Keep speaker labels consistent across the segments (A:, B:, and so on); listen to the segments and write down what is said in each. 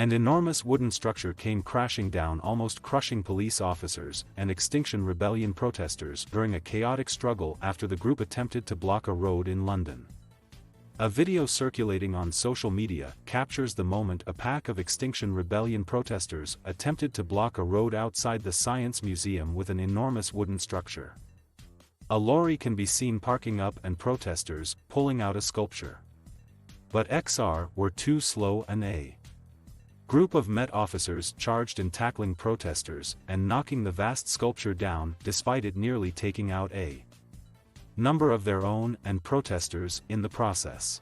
A: An enormous wooden structure came crashing down, almost crushing police officers and Extinction Rebellion protesters during a chaotic struggle after the group attempted to block a road in London. A video circulating on social media captures the moment a pack of Extinction Rebellion protesters attempted to block a road outside the Science Museum with an enormous wooden structure. A lorry can be seen parking up and protesters pulling out a sculpture. But XR were too slow, and a group of Met officers charged in tackling protesters and knocking the vast sculpture down despite it nearly taking out a number of their own and protesters in the process.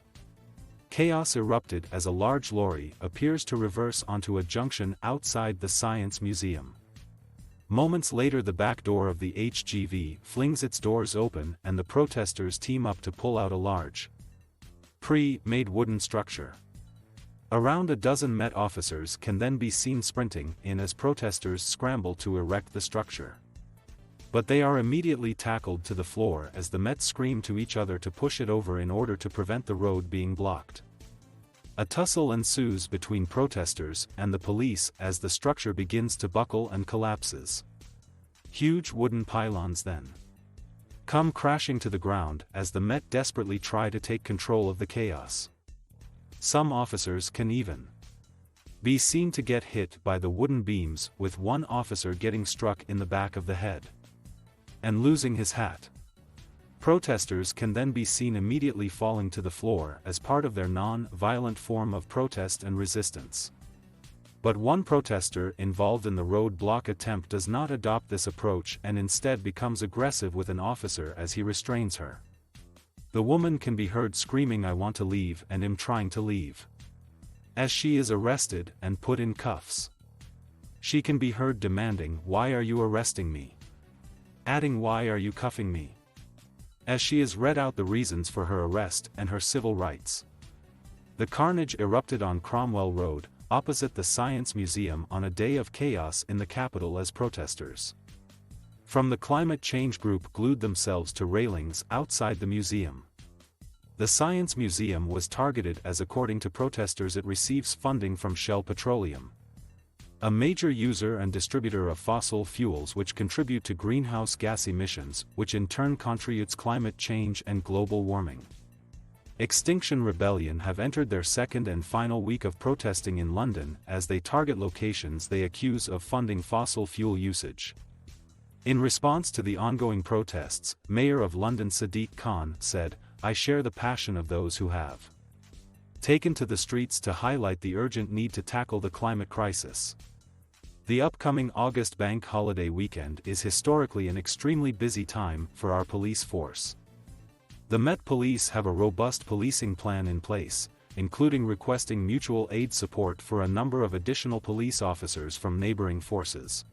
A: Chaos erupted as a large lorry appears to reverse onto a junction outside the Science Museum. Moments later, the back door of the HGV flings its doors open and the protesters team up to pull out a large pre-made wooden structure. Around a dozen Met officers can then be seen sprinting in as protesters scramble to erect the structure. But they are immediately tackled to the floor as the Met scream to each other to push it over in order to prevent the road being blocked. A tussle ensues between protesters and the police as the structure begins to buckle and collapses. Huge wooden pylons then come crashing to the ground as the Met desperately try to take control of the chaos. Some officers can even be seen to get hit by the wooden beams, with one officer getting struck in the back of the head and losing his hat. Protesters can then be seen immediately falling to the floor as part of their non-violent form of protest and resistance. But one protester involved in the road block attempt does not adopt this approach and instead becomes aggressive with an officer as he restrains her. The woman can be heard screaming, "I want to leave," and "I'm trying to leave," as she is arrested and put in cuffs. She can be heard demanding, "Why are you arresting me?" adding, "Why are you cuffing me?" as she is read out the reasons for her arrest and her civil rights. The carnage erupted on Cromwell Road, opposite the Science Museum, on a day of chaos in the capital as protesters from the climate change group glued themselves to railings outside the museum. The Science Museum was targeted as, according to protesters, it receives funding from Shell Petroleum, a major user and distributor of fossil fuels which contribute to greenhouse gas emissions, which in turn contributes climate change and global warming. Extinction Rebellion have entered their second and final week of protesting in London as they target locations they accuse of funding fossil fuel usage. In response to the ongoing protests, Mayor of London Sadiq Khan said, "I share the passion of those who have taken to the streets to highlight the urgent need to tackle the climate crisis." The upcoming August bank holiday weekend is historically an extremely busy time for our police force. The Met Police have a robust policing plan in place, including requesting mutual aid support for a number of additional police officers from neighbouring forces.